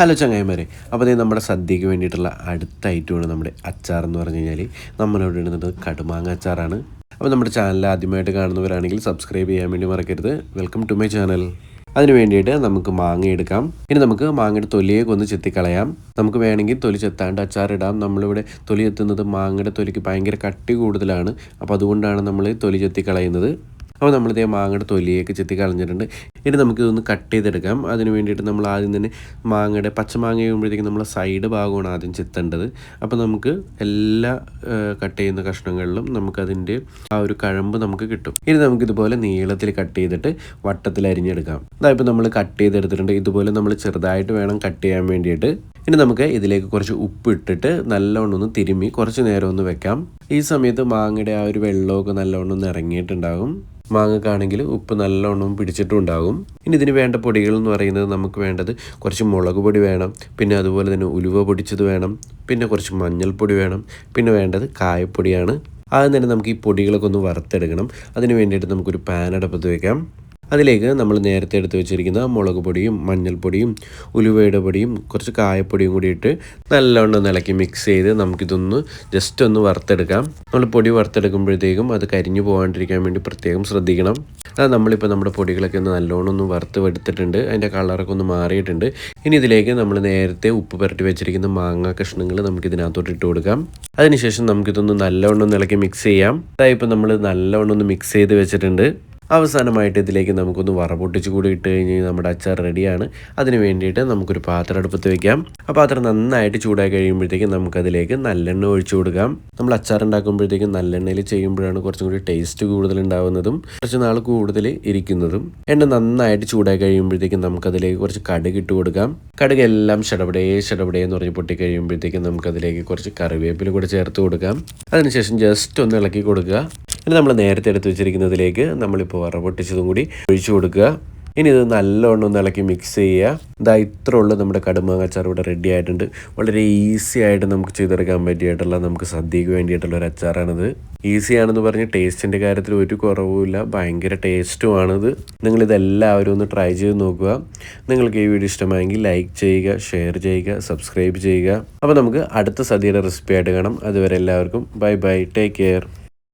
Hello ചങ്ങായിമാരെ, അപ്പോൾ അതേ നമ്മുടെ സദ്യക്ക് വേണ്ടിയിട്ടുള്ള അടുത്ത ഐറ്റമാണ് നമ്മുടെ അച്ചാർ എന്ന് പറഞ്ഞു കഴിഞ്ഞാൽ നമ്മളിവിടെ ഇടുന്നത് കടുമാങ്ങ അച്ചാറാണ്. അപ്പോൾ നമ്മുടെ ചാനൽ ആദ്യമായിട്ട് കാണുന്നവരാണെങ്കിൽ സബ്സ്ക്രൈബ് ചെയ്യാൻ വേണ്ടി മറക്കരുത്. Welcome to my channel. അതിന് വേണ്ടിയിട്ട് നമുക്ക് മാങ്ങ എടുക്കാം. ഇനി നമുക്ക് മാങ്ങയുടെ തൊലിയൊക്കെ ഒന്ന് ചെത്തിക്കളയാം. നമുക്ക് വേണമെങ്കിൽ തൊലി ചെത്താണ്ട് അച്ചാറിടാം. നമ്മളിവിടെ തൊലി ചെത്തുന്നത് മാങ്ങയുടെ തൊലിക്ക് ഭയങ്കര കട്ടി കൂടുതലാണ്. അപ്പോൾ അതുകൊണ്ടാണ് നമ്മൾ തൊലി ചെത്തിക്കളയുന്നത്. അപ്പോൾ നമ്മളിതേ മാങ്ങയുടെ തൊലിയൊക്കെ ചെത്തി കളഞ്ഞിട്ടുണ്ട്. ഇനി നമുക്കിതൊന്ന് കട്ട് ചെയ്തെടുക്കാം. അതിന് വേണ്ടിയിട്ട് നമ്മൾ ആദ്യം തന്നെ മാങ്ങയുടെ പച്ചമാങ്ങ ചെയ്യുമ്പോഴത്തേക്കും നമ്മൾ സൈഡ് ഭാഗമാണ് ആദ്യം ചെത്തേണ്ടത്. അപ്പോൾ നമുക്ക് എല്ലാ കട്ട് ചെയ്യുന്ന കഷ്ണങ്ങളിലും നമുക്കതിൻ്റെ ആ ഒരു കഴമ്പ് നമുക്ക് കിട്ടും. ഇനി നമുക്കിതുപോലെ നീളത്തിൽ കട്ട് ചെയ്തിട്ട് വട്ടത്തിൽ അരിഞ്ഞെടുക്കാം. അതായത് നമ്മൾ കട്ട് ചെയ്തെടുത്തിട്ടുണ്ട്. ഇതുപോലെ നമ്മൾ ചെറുതായിട്ട് വേണം കട്ട് ചെയ്യാൻ വേണ്ടിയിട്ട്. ഇനി നമുക്ക് ഇതിലേക്ക് കുറച്ച് ഉപ്പ് ഇട്ടിട്ട് നല്ലവണ്ണം ഒന്ന് തിരുമ്മി കുറച്ച് നേരം ഒന്ന് വെക്കാം. ഈ സമയത്ത് മാങ്ങയുടെ ആ ഒരു വെള്ളമൊക്കെ നല്ലവണ്ണം ഒന്ന് ഇറങ്ങിയിട്ടുണ്ടാകും. മാങ്ങക്കാണെങ്കിൽ ഉപ്പ് നല്ലവണ്ണം പിടിച്ചിട്ടുണ്ടാകും. ഇനി ഇതിന് വേണ്ട പൊടികൾ എന്ന് പറയുന്നത് നമുക്ക് വേണ്ടത് കുറച്ച് മുളക് പൊടി വേണം, പിന്നെ അതുപോലെ തന്നെ ഉലുവ പൊടിച്ചത് വേണം, പിന്നെ കുറച്ച് മഞ്ഞൾപ്പൊടി വേണം, പിന്നെ വേണ്ടത് കായപ്പൊടിയാണ്. ആദ്യം തന്നെ നമുക്ക് ഈ പൊടികളൊക്കെ ഒന്ന് വറുത്തെടുക്കണം. അതിന് വേണ്ടിയിട്ട് നമുക്കൊരു പാൻ അടുപ്പത്ത് വയ്ക്കാം. അതിലേക്ക് നമ്മൾ നേരത്തെ എടുത്ത് വെച്ചിരിക്കുന്ന മുളക് പൊടിയും മഞ്ഞൾപ്പൊടിയും ഉലുവയുടെ പൊടിയും കുറച്ച് കായപ്പൊടിയും കൂടി ഇട്ട് നല്ലവണ്ണം ഇളക്കി മിക്സ് ചെയ്ത് നമുക്കിതൊന്ന് ജസ്റ്റ് ഒന്ന് വറുത്തെടുക്കാം. നമ്മൾ പൊടി വറുത്തെടുക്കുമ്പോഴത്തേക്കും അത് കരിഞ്ഞു പോകാണ്ടിരിക്കാൻ വേണ്ടി പ്രത്യേകം ശ്രദ്ധിക്കണം. അത് നമ്മളിപ്പോൾ നമ്മുടെ പൊടികളൊക്കെ ഒന്ന് നല്ലോണം ഒന്ന് വറുത്ത് എടുത്തിട്ടുണ്ട്. അതിൻ്റെ കളറൊക്കെ ഒന്ന് മാറിയിട്ടുണ്ട്. ഇനി ഇതിലേക്ക് നമ്മൾ നേരത്തെ ഉപ്പ് പുരട്ടി വെച്ചിരിക്കുന്ന മാങ്ങ കഷ്ണങ്ങൾ നമുക്ക് ഇതിനകത്തോട്ട് ഇട്ട് കൊടുക്കാം. അതിനുശേഷം നമുക്കിതൊന്ന് നല്ലവണ്ണം ഇളക്കി മിക്സ് ചെയ്യാം. അതായത് ഇപ്പോൾ നമ്മൾ നല്ലവണ്ണം ഒന്ന് മിക്സ് ചെയ്ത് വെച്ചിട്ടുണ്ട്. അവസാനമായിട്ട് ഇതിലേക്ക് നമുക്കൊന്ന് വറപൊട്ടിച്ച് കൂടി ഇട്ട് കഴിഞ്ഞ് നമ്മുടെ അച്ചാർ റെഡിയാണ്. അതിന് വേണ്ടിയിട്ട് നമുക്കൊരു പാത്രം അടുപ്പത്ത് വെക്കാം. ആ പാത്രം നന്നായിട്ട് ചൂടായി കഴിയുമ്പോഴത്തേക്കും നമുക്കതിലേക്ക് നല്ലെണ്ണ ഒഴിച്ചു കൊടുക്കാം. നമ്മൾ അച്ചാർ ഉണ്ടാക്കുമ്പോഴത്തേക്കും നല്ലെണ്ണയിൽ ചെയ്യുമ്പോഴാണ് കുറച്ചും കൂടി ടേസ്റ്റ് കൂടുതൽ ഉണ്ടാവുന്നതും കുറച്ച് നാൾ കൂടുതൽ ഇരിക്കുന്നതും. എണ്ണ നന്നായിട്ട് ചൂടായി കഴിയുമ്പോഴത്തേക്കും നമുക്കതിലേക്ക് കുറച്ച് കടുക് ഇട്ട് കൊടുക്കാം. കടുക് എല്ലാം ഷടപടേ എന്ന് പറഞ്ഞ് പൊട്ടി കഴിയുമ്പോഴത്തേക്കും നമുക്കതിലേക്ക് കുറച്ച് കറിവേപ്പില കൂടെ ചേർത്ത് കൊടുക്കാം. അതിനുശേഷം ജസ്റ്റ് ഒന്ന് ഇളക്കി കൊടുക്കുക. ഇനി നമ്മൾ നേരത്തെ എടുത്ത് വെച്ചിരിക്കുന്നതിലേക്ക് നമ്മളിപ്പോൾ വറപൊട്ടിച്ചതും കൂടി ഒഴിച്ചു കൊടുക്കുക. ഇനി ഇത് നല്ലോണം ഒന്ന് ഇളക്കി മിക്സ് ചെയ്യുക. ഇതാ ഇത്ര ഉള്ള നമ്മുടെ കടുമാങ്ങ അച്ചാർ ഇവിടെ റെഡി ആയിട്ടുണ്ട്. വളരെ ഈസി ആയിട്ട് നമുക്ക് ചെയ്തെടുക്കാൻ പറ്റിയിട്ടുള്ള നമുക്ക് സദ്യക്ക് വേണ്ടിയിട്ടുള്ള ഒരു അച്ചാറാണിത്. ഈസിയാണെന്ന് പറഞ്ഞ് ടേസ്റ്റിൻ്റെ കാര്യത്തിൽ ഒരു കുറവുമില്ല, ഭയങ്കര ടേസ്റ്റുമാണിത്. നിങ്ങളിതെല്ലാവരും ഒന്ന് ട്രൈ ചെയ്ത് നോക്കുക. നിങ്ങൾക്ക് ഈ വീഡിയോ ഇഷ്ടമായെങ്കിൽ ലൈക്ക് ചെയ്യുക, ഷെയർ ചെയ്യുക, സബ്സ്ക്രൈബ് ചെയ്യുക. അപ്പോൾ നമുക്ക് അടുത്ത സദ്യയുടെ റെസിപ്പി ആയിട്ട് കാണാം. അതുവരെ എല്ലാവർക്കും ബൈ ബൈ, ടേക്ക് കെയർ.